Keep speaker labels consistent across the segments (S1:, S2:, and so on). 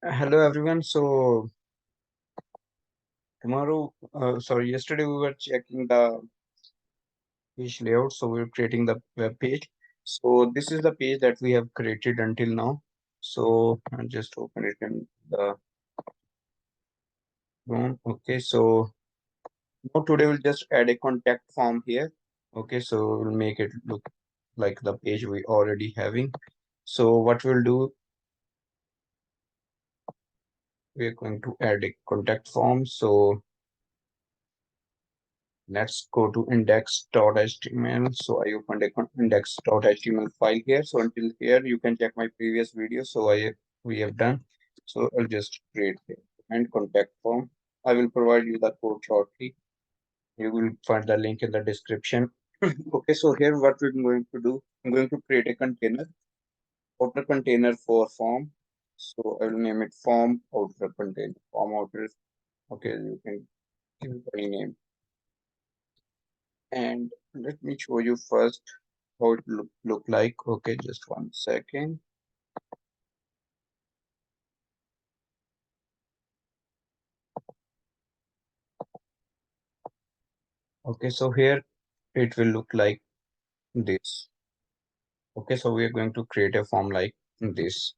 S1: Hello everyone. So yesterday we were checking the page layout. So we are creating the web page. So this is the page that we have created until now. So I'll just open it in the Chrome. Okay. So now today we'll just add a contact form here. Okay. So we'll make it look like the page we already having. So what we'll do, we're going to add a contact form. So let's go to index.html. So I opened a index.html file here. So until here, you can check my previous video. So we have done. So I'll just create the and contact form. I will provide you the code shortly. You will find the link in the description. Okay, so here what we're going to do, I'm going to create a container, outer container for form. So I will name it form outer container, form outer. Okay, you can give it any name. And let me show you first how it look like. Okay, just 1 second. Okay, so here it will look like this. Okay, so we are going to create a form like this.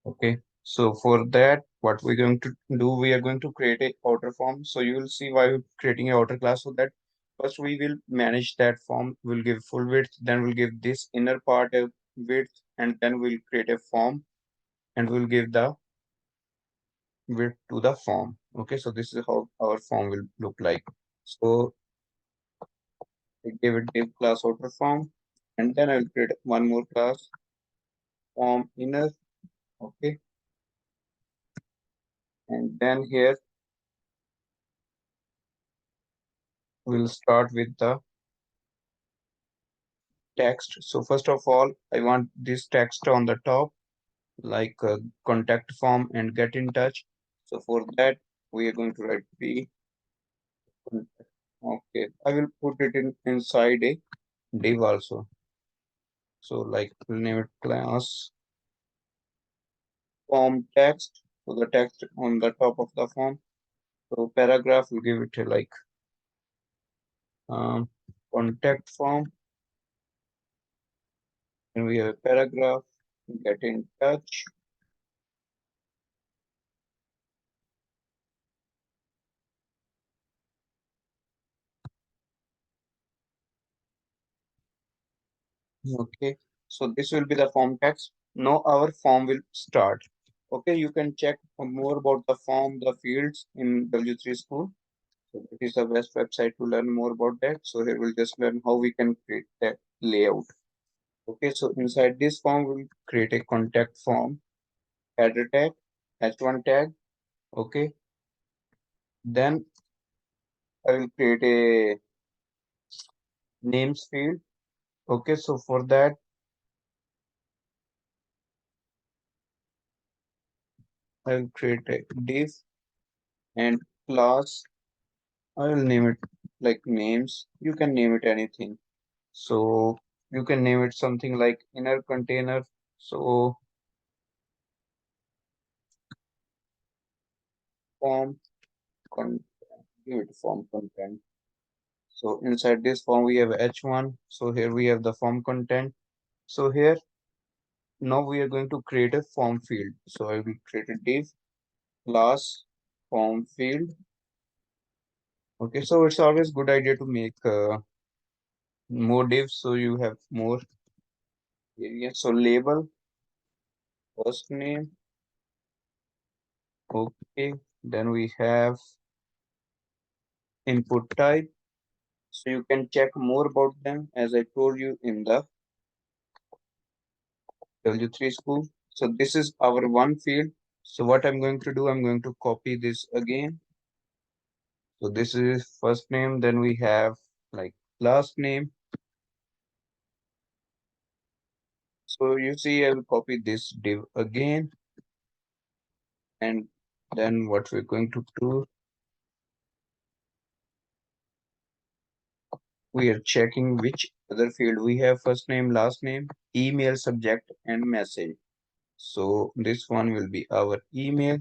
S1: Okay, so for that, what we're going to do, we are going to create a outer form. So you will see why we're creating a outer class. So that first we will manage that form. We'll give full width, then we'll give this inner part a width, and then we'll create a form, and we'll give the width to the form. Okay, so this is how our form will look like. So I give it div class outer form, and then I will create one more class form inner. Okay, and then here we'll start with the text. So first of all, I want this text on the top, like contact form and get in touch. So for that, we are going to write p. Okay, I will put it in inside a div also. So like we'll name it class form text. So the text on the top of the form. So paragraph, we give it a like um, contact form, and we have a paragraph, get in touch. Okay, so this will be the form text. Now our form will start. Okay, you can check more about the form, the fields in W3 School. So it is the best website to learn more about that. So here we'll just learn how we can create that layout. Okay, so inside this form, we'll create a contact form, header tag, H1 tag. Okay, then I will create a names field. Okay, so for that, I will create a div and class. I will name it like names. You can name it anything. So you can name it something like inner container. So form content, give it form content. So inside this form we have H1. So here we have the form content. So here now we are going to create a form field. So I will create a div class form field. Okay, so it's always good idea to make more divs so you have more area. So label, first name, okay. Then we have input type. So you can check more about them as I told you in the W3 school. So this is our one field. So what I'm going to do, I'm going to copy this again. So this is first name, then we have like last name. So you see, I will copy this div again. And then what we're going to do, we are checking which other field we have first name, last name, email, subject, and message. So this one will be our email.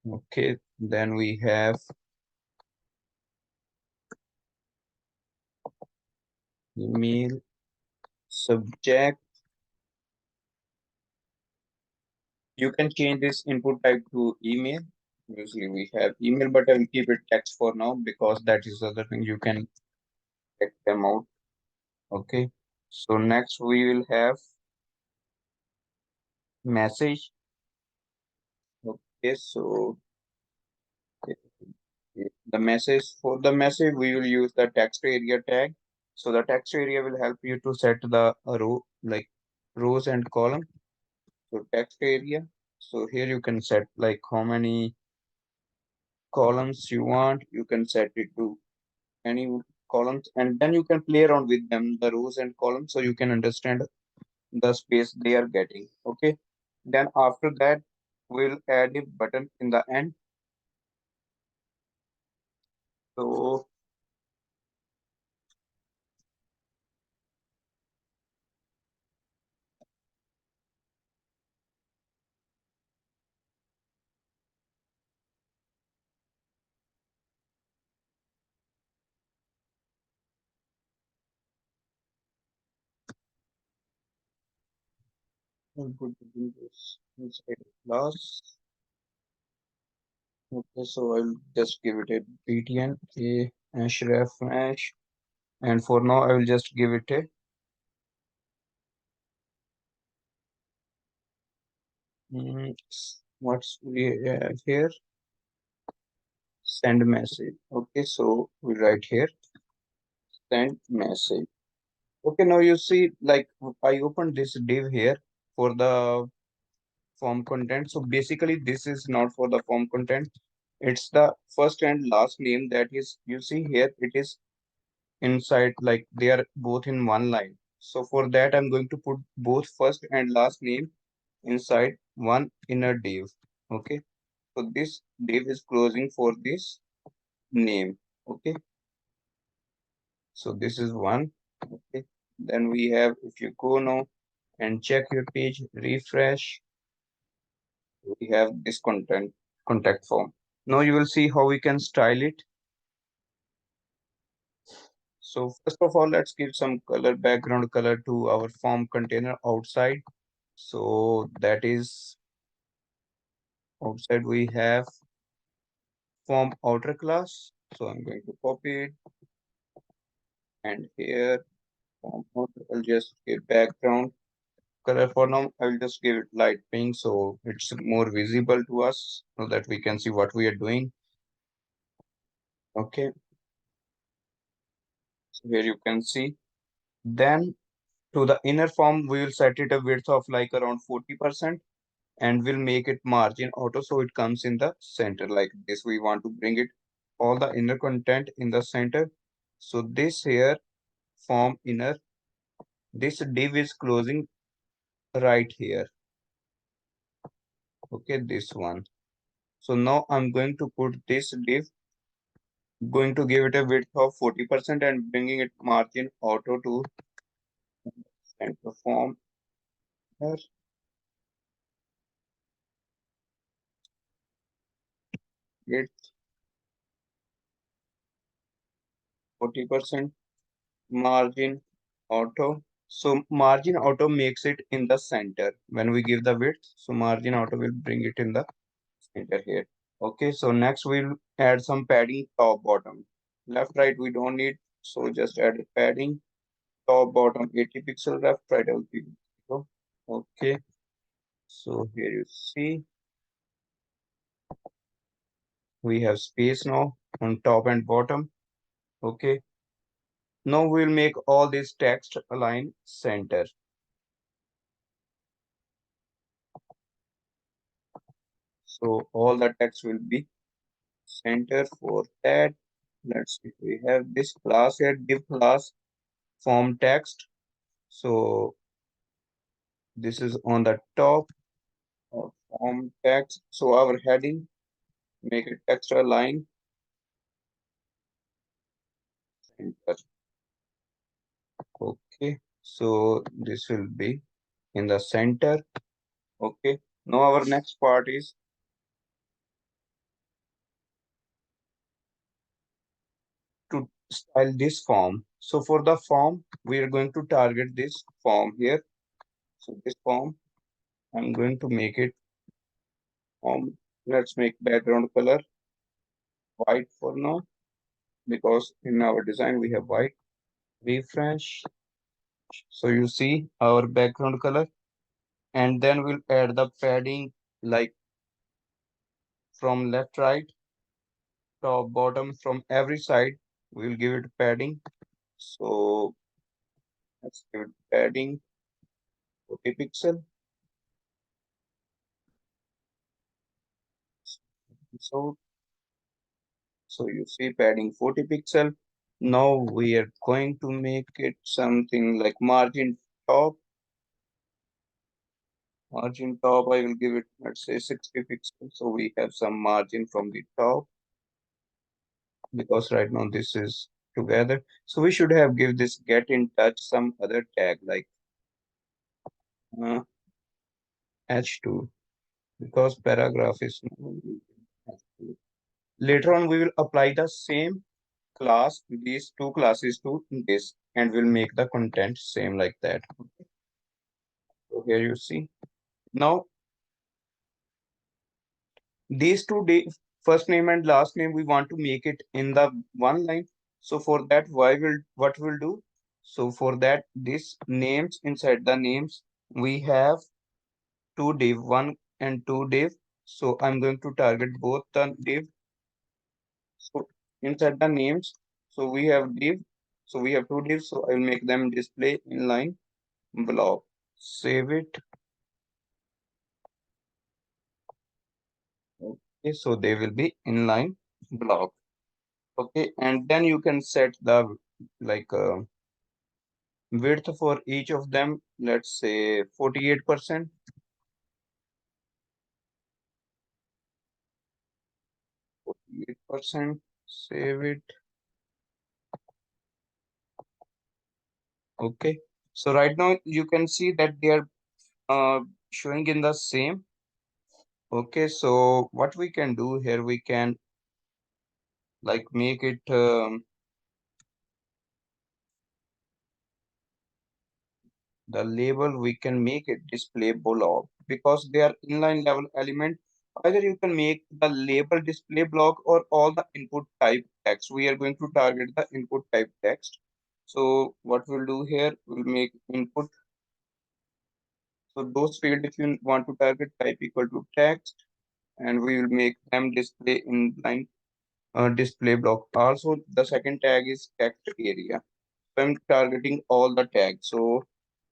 S1: Okay, then we have email subject. You can change this input type to email. Usually we have email, but I will keep it text for now because that is the other thing you can check them out. Okay. So next we will have message. Okay. So the message for the message we will use the text area tag. So the text area will help you to set the row like rows and column. So text area. So here you can set like how many columns you want. You can set it to any columns and then you can play around with them, the rows and columns, so you can understand the space they are getting. Okay. Then after that, we'll add a button in the end. So I'll put this inside the class. Okay, so I'll just give it a btn a href mesh, and for now I will just give it a what's we have here, send message. Okay, so we write here send message. Okay, now you see, like I opened this div here for the form content. So basically, this is not for the form content. It's the first and last name that is, you see here, it is inside, like they are both in one line. So for that, I'm going to put both first and last name inside one inner div. Okay, so this div is closing for this name. Okay, so this is one. Okay, then we have, if you go now and check your page, refresh, we have this contact form. Now you will see how we can style it. So first of all, let's give some color, background color to our form container outside. So that is outside we have form outer class. So I'm going to copy it, and here form outer, I'll just give background color for now. I will just give it light pink so it's more visible to us so that we can see what we are doing. Okay, so here you can see. Then to the inner form, we will set it a width of like around 40% and we'll make it margin auto so it comes in the center like this. We want to bring it all the inner content in the center. So this here form inner, this div is closing right here. Okay, this one. So now I'm going to put this div, going to give it a width of 40% and bringing it margin auto to center form here. It's 40% margin auto. So margin auto makes it in the center when we give the width. So margin auto will bring it in the center here. Okay, so next we'll add some padding top bottom. Left right we don't need, so just add a padding. Top bottom 80 pixel, left right will be 0. Okay, so here you see we have space now on top and bottom. Okay, now we'll make all this text align center. So all the text will be center. For that, let's see, we have this class here, div class form text. So this is on the top of form text. So our heading, make it extra line center. Okay. So this will be in the center. Okay. Now our next part is to style this form. So for the form, we are going to target this form here. So this form, I'm going to make it let's make background color white for now because in our design we have white. Refresh. So you see our background color, and then we'll add the padding like from left, right, top, bottom, from every side. We'll give it padding. So let's give it padding 40 pixel. So so you see padding 40 pixel. Now we are going to make it something like margin top. Margin top, I will give it, let's say 60 pixels. So we have some margin from the top because right now this is together. So we should have give this get in touch some other tag like uh, H2 because paragraph is H2. Later on, we will apply the same class, these two classes to this, and we'll make the content same like that. So here you see. Now, these two first name and last name, we want to make it in the one line. So for that, what we'll do? So for that, this names inside the names, we have two div, one and two div. So I'm going to target both the div. So inside the names, so we have div. So we have two divs. So I will make them display inline block. Save it. Okay, so they will be inline block. Okay, and then you can set the like width for each of them. Let's say 48%. 48%. Save it. Okay. So right now you can see that they are showing in the same. Okay, so what we can do here, we can like make it the label, we can make it display block because they are inline level element. Either you can make the label display block or all the input type text. We are going to target the input type text. So what we'll do here, we'll make input. So those field, if you want to target type equal to text, and we will make them display inline display block. Also, the second tag is text area. So I'm targeting all the tags. So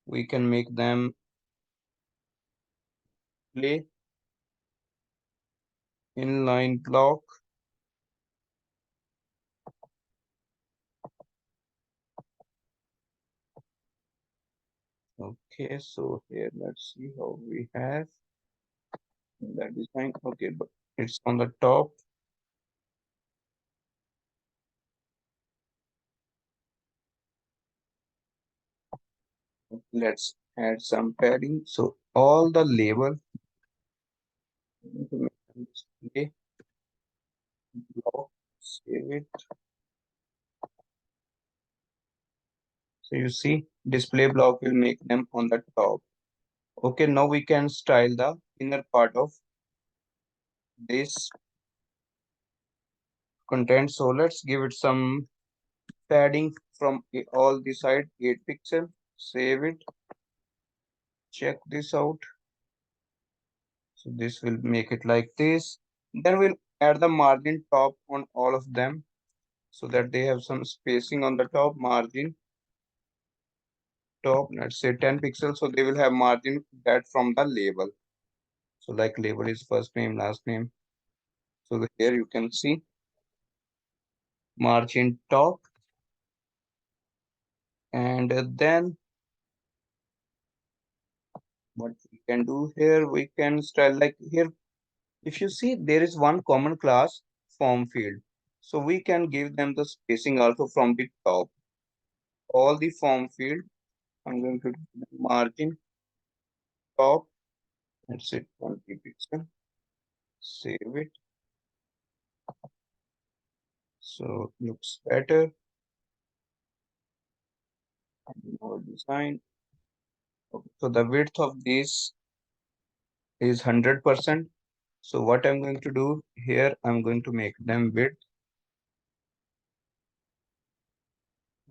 S1: we can make them display inline block. Okay, so here let's see how we have that design. Okay, but it's on the top. Let's add some padding. So all the label display block, save it. So you see display block will make them on the top. Okay, now we can style the inner part of this content. So let's give it some padding from all the side 8 pixel. Save it. Check this out. So this will make it like this. Then we'll add the margin top on all of them so that they have some spacing on the top margin top. Let's say 10 pixels. So they will have margin that from the label. So like label is first name, last name. So here you can see margin top. And then what we can do here, we can style like here. If you see, there is one common class form field. So we can give them the spacing also from the top. All the form field I'm going to do the margin top and set 20 pixel. Save it. So it looks better. More design. Okay. So the width of this is 100%. So what I'm going to do here, I'm going to make them width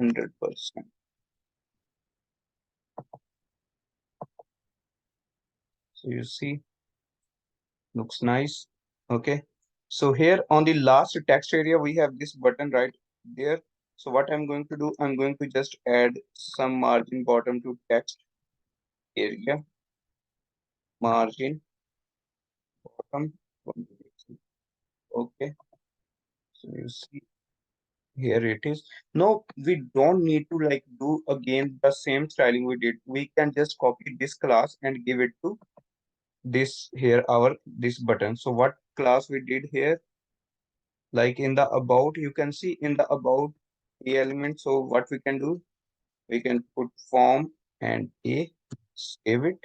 S1: 100%. So you see, looks nice. Okay. So here on the last text area, we have this button right there. So what I'm going to do, I'm going to just add some margin bottom to text area, margin bottom. Okay. So you see here it is. No, we don't need to like do again the same styling we did. We can just copy this class and give it to this here, our this button. So what class we did here, like in the about, you can see in the about a element. So what we can do, we can put form and a, save it.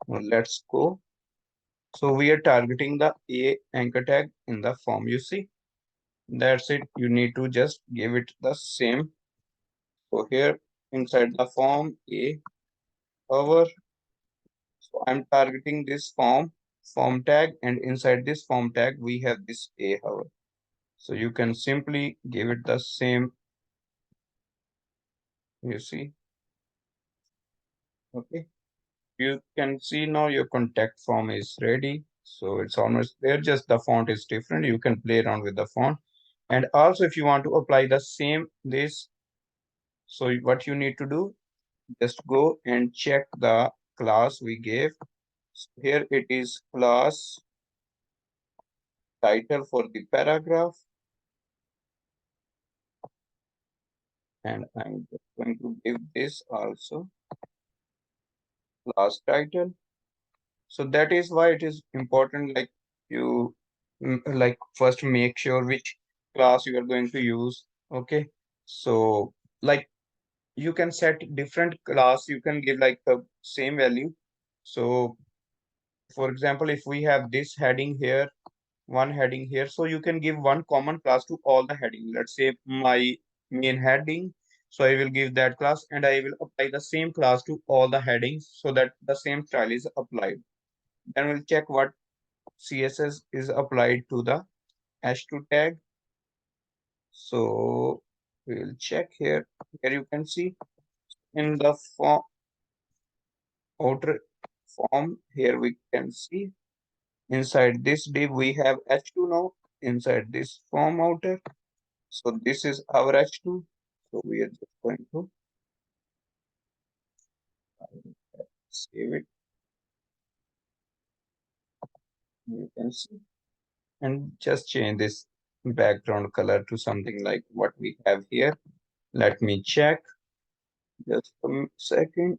S1: Now let's go. So we are targeting the a anchor tag in the form. You see, that's it. You need to just give it the same. So here inside the form a hover. So I'm targeting this form tag, and inside this form tag we have this a hover. So you can simply give it the same. You see, okay. You can see now your contact form is ready. So it's almost there, just the font is different. You can play around with the font. And also if you want to apply the same this, so what you need to do, just go and check the class we gave. So here it is class title for the paragraph. And I'm just going to give this also class title. So that is why it is important, like you like first make sure which class you are going to use. Okay. So like you can set different class, you can give like the same value. So for example, if we have this heading here, one heading here, so you can give one common class to all the heading. Let's say my main heading. So I will give that class and I will apply the same class to all the headings so that the same style is applied. Then we'll check what CSS is applied to the h2 tag. So we'll check here. Here you can see in the form outer form, here we can see inside this div we have h2 now inside this form outer. So this is our h2. So we are just going to save it. You can see and just change this background color to something like what we have here. Let me check just a second.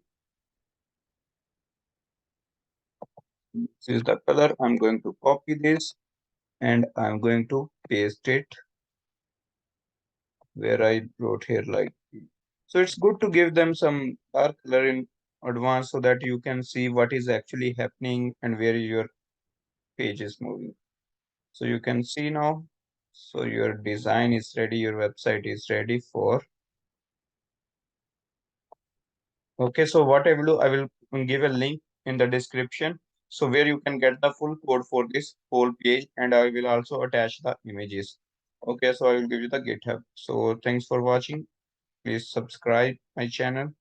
S1: This is the color. I'm going to copy this and I'm going to paste it where I wrote here like. So it's good to give them some dark color in advance so that you can see what is actually happening and where your page is moving. So you can see now. So your design is ready, your website is ready for. Okay, so what I will do, I will give a link in the description. So where you can get the full code for this whole page, and I will also attach the images. Okay, so I will give you the GitHub. So thanks for watching. Please subscribe my channel.